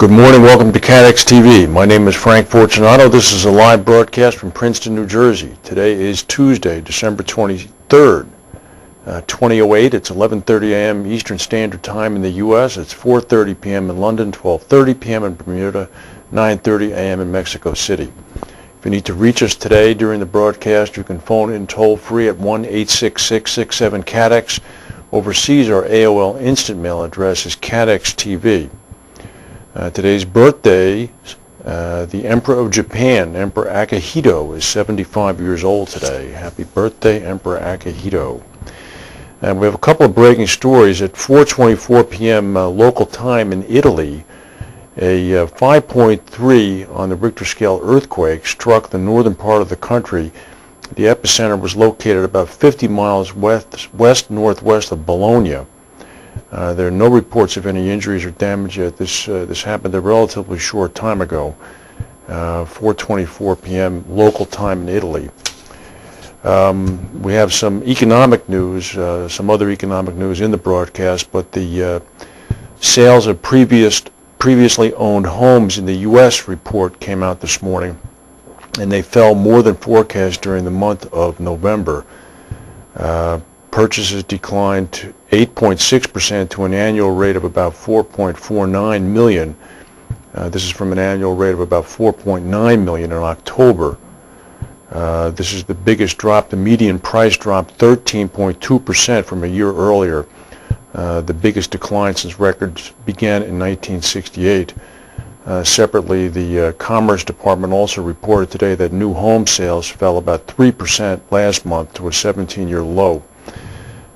Good morning, welcome to CATEX TV. My name is Frank Fortunato. This is a live broadcast from Princeton, New Jersey. Today is Tuesday, December 23rd, 2008. It's 11:30 a.m. Eastern Standard Time in the U.S. It's 4:30 p.m. in London, 12:30 p.m. in Bermuda, 9:30 a.m. in Mexico City. If you need to reach us today during the broadcast, you can phone in toll-free at 1-866-67-CATEX. Overseas, our AOL Instant Mail address is CATEXTV. Today's birthday, the Emperor of Japan, Emperor Akihito, is 75 years old today. Happy birthday, Emperor Akihito. And we have a couple of breaking stories. At 4:24 p.m. Local time in Italy, a 5.3 on the Richter scale earthquake struck the northern part of the country. The epicenter was located about 50 miles west-northwest of Bologna. There are no reports of any injuries or damage yet. This happened a relatively short time ago, 4:24 p.m. local time in Italy. We have some economic news, some other economic news in the broadcast, but the sales of previously owned homes in the U.S. report came out this morning, and they fell more than forecast during the month of November. Purchases declined 8.6% to an annual rate of about 4.49 million. This is from an annual rate of about 4.9 million in October. This is the biggest drop. The median price dropped 13.2% from a year earlier, the biggest decline since records began in 1968. Separately, the Commerce Department also reported today that new home sales fell about 3% last month to a 17-year low.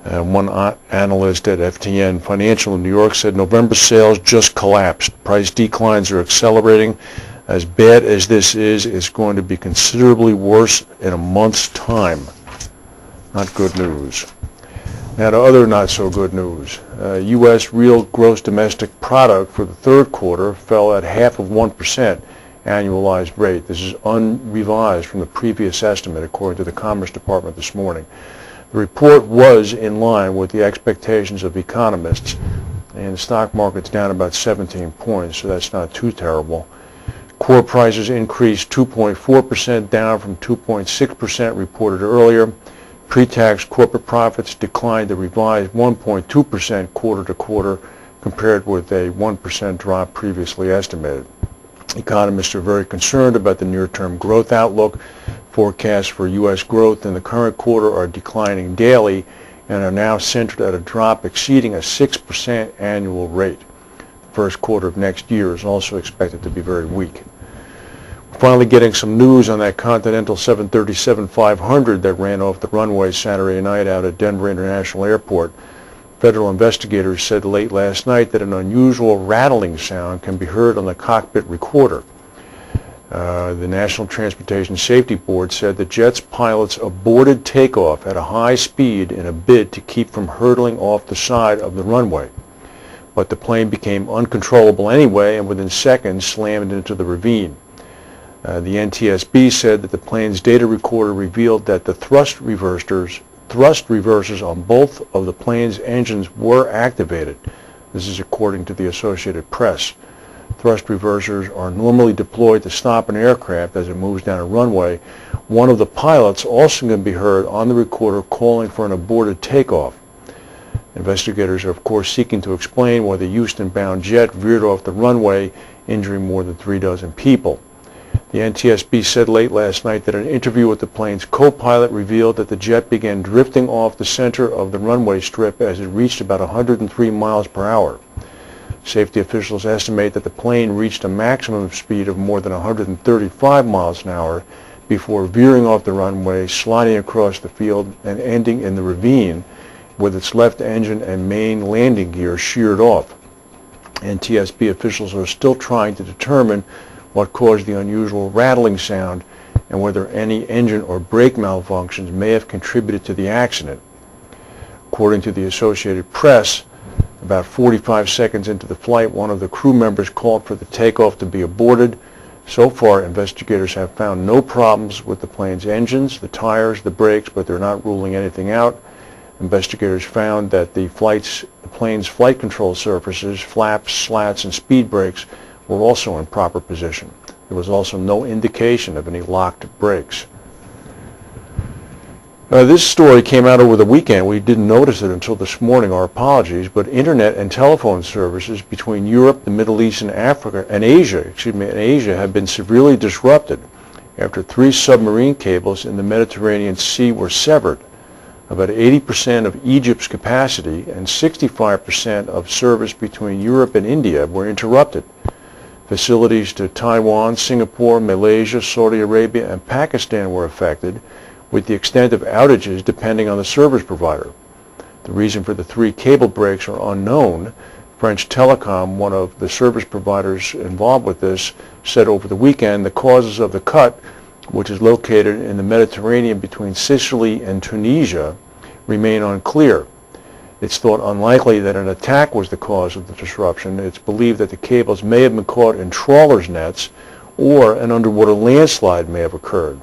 One analyst at FTN Financial in New York said November sales just collapsed. Price declines are accelerating. As bad as this is, it's going to be considerably worse in a month's time. Not good news. Now to other not so good news. U.S. real gross domestic product for the third quarter fell at 0.5% annualized rate. This is unrevised from the previous estimate according to the Commerce Department this morning. The report was in line with the expectations of economists, and the stock market's down about 17 points, so that's not too terrible. Core prices increased 2.4%, down from 2.6% reported earlier. Pre-tax corporate profits declined a revised 1.2% quarter to quarter, compared with a 1% drop previously estimated. Economists are very concerned about the near-term growth outlook. Forecasts for U.S. growth in the current quarter are declining daily and are now centered at a drop exceeding a 6% annual rate. The first quarter of next year is also expected to be very weak. We're finally getting some news on that Continental 737-500 that ran off the runway Saturday night out at Denver International Airport. Federal investigators said late last night that an unusual rattling sound can be heard on the cockpit recorder. The National Transportation Safety Board said the jet's pilots aborted takeoff at a high speed in a bid to keep from hurtling off the side of the runway. But the plane became uncontrollable anyway and within seconds slammed into the ravine. The NTSB said that the plane's data recorder revealed that the thrust reversers on both of the plane's engines were activated. This is according to the Associated Press. Thrust reversers are normally deployed to stop an aircraft as it moves down a runway. One of the pilots also can be heard on the recorder calling for an aborted takeoff. Investigators are, of course, seeking to explain why the Houston-bound jet veered off the runway, injuring more than 36 people. The NTSB said late last night that an interview with the plane's co-pilot revealed that the jet began drifting off the center of the runway strip as it reached about 103 miles per hour. Safety officials estimate that the plane reached a maximum speed of more than 135 miles an hour before veering off the runway, sliding across the field, and ending in the ravine with its left engine and main landing gear sheared off. NTSB officials are still trying to determine what caused the unusual rattling sound and whether any engine or brake malfunctions may have contributed to the accident. According to the Associated Press, about 45 seconds into the flight, one of the crew members called for the takeoff to be aborted. So far, investigators have found no problems with the plane's engines, the tires, the brakes, but they're not ruling anything out. Investigators found that the plane's flight control surfaces, flaps, slats, and speed brakes were also in proper position. There was also no indication of any locked brakes. This story came out over the weekend. We didn't notice it until this morning. Our apologies, but internet and telephone services between Europe, the Middle East, and Asia have been severely disrupted after 3 submarine cables in the Mediterranean Sea were severed. About 80% of Egypt's capacity and 65% of service between Europe and India were interrupted. Facilities to Taiwan, Singapore, Malaysia, Saudi Arabia, and Pakistan were affected, with the extent of outages depending on the service provider. The reason for the 3 cable breaks are unknown. French Telecom, one of the service providers involved with this, said over the weekend the causes of the cut, which is located in the Mediterranean between Sicily and Tunisia, remain unclear. It's thought unlikely that an attack was the cause of the disruption. It's believed that the cables may have been caught in trawlers' nets, or an underwater landslide may have occurred.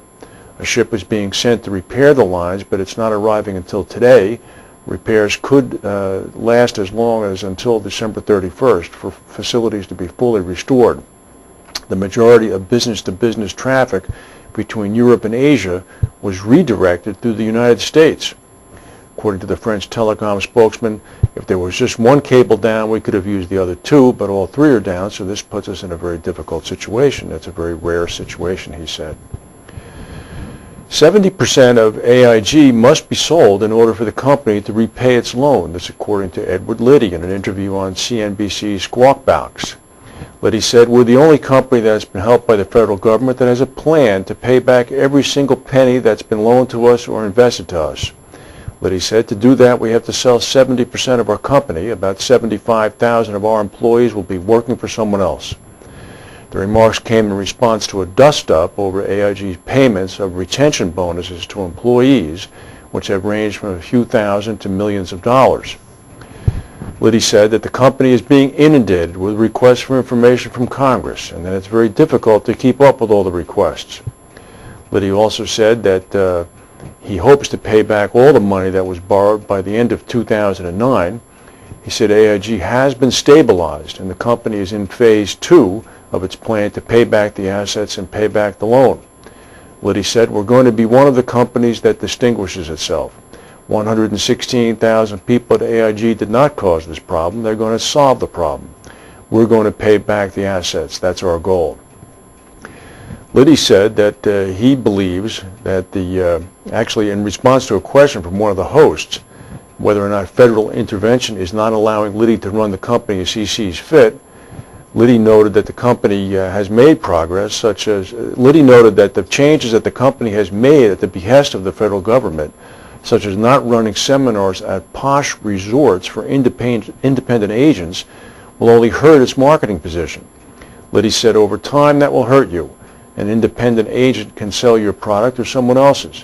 A ship is being sent to repair the lines, but it's not arriving until today. Repairs could last as long as until December 31st for facilities to be fully restored. The majority of business-to-business traffic between Europe and Asia was redirected through the United States. According to the French Telecom spokesman, if there was just 1 cable down, we could have used the other 2, but all 3 are down, so this puts us in a very difficult situation. It's a very rare situation, he said. 70% of AIG must be sold in order for the company to repay its loan. This according to Edward Liddy in an interview on CNBC's Squawk Box. Liddy said, "We're the only company that's been helped by the federal government that has a plan to pay back every single penny that's been loaned to us or invested to us." Liddy said, "To do that, we have to sell 70% of our company. About 75,000 of our employees will be working for someone else." The remarks came in response to a dust-up over AIG's payments of retention bonuses to employees, which have ranged from a few thousand to millions of dollars. Liddy said that the company is being inundated with requests for information from Congress, and that it's very difficult to keep up with all the requests. Liddy also said that he hopes to pay back all the money that was borrowed by the end of 2009. He said AIG has been stabilized, and the company is in phase 2 of its plan to pay back the assets and pay back the loan. Liddy said, "We're going to be one of the companies that distinguishes itself. 116,000 people at AIG did not cause this problem. They're going to solve the problem. We're going to pay back the assets. That's our goal." Liddy said that he believes that actually in response to a question from one of the hosts, whether or not federal intervention is not allowing Liddy to run the company as he sees fit, Liddy noted that the company has made progress, Liddy noted that the changes that the company has made at the behest of the federal government, such as not running seminars at posh resorts for independent agents, will only hurt its marketing position. Liddy said, "Over time, that will hurt you. An independent agent can sell your product or someone else's."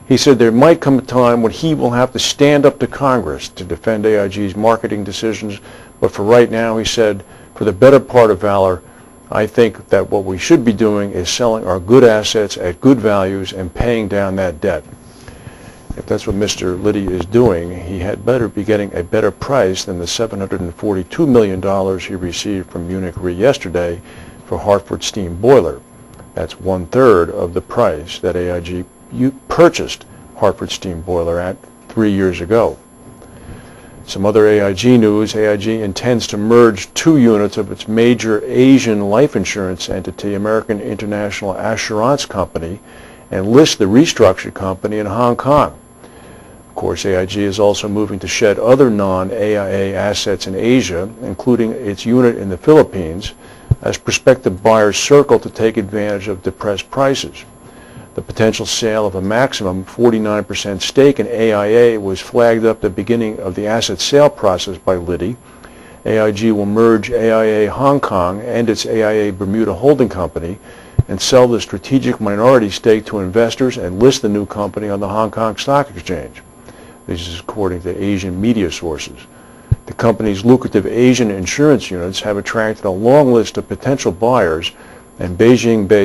He said there might come a time when he will have to stand up to Congress to defend AIG's marketing decisions, but for right now, he said, "For the better part of valor, I think that what we should be doing is selling our good assets at good values and paying down that debt." If that's what Mr. Liddy is doing, he had better be getting a better price than the $742 million he received from Munich Re yesterday for Hartford Steam Boiler. That's 1/3 of the price that AIG purchased Hartford Steam Boiler at 3 years ago. Some other AIG news: AIG intends to merge 2 units of its major Asian life insurance entity, American International Assurance Company, and list the restructured company in Hong Kong. Of course, AIG is also moving to shed other non-AIA assets in Asia, including its unit in the Philippines, as prospective buyers circle to take advantage of depressed prices. The potential sale of a maximum 49% stake in AIA was flagged up at the beginning of the asset sale process by Liddy. AIG will merge AIA Hong Kong and its AIA Bermuda holding company and sell the strategic minority stake to investors and list the new company on the Hong Kong Stock Exchange. This is according to Asian media sources. The company's lucrative Asian insurance units have attracted a long list of potential buyers, and Beijing-based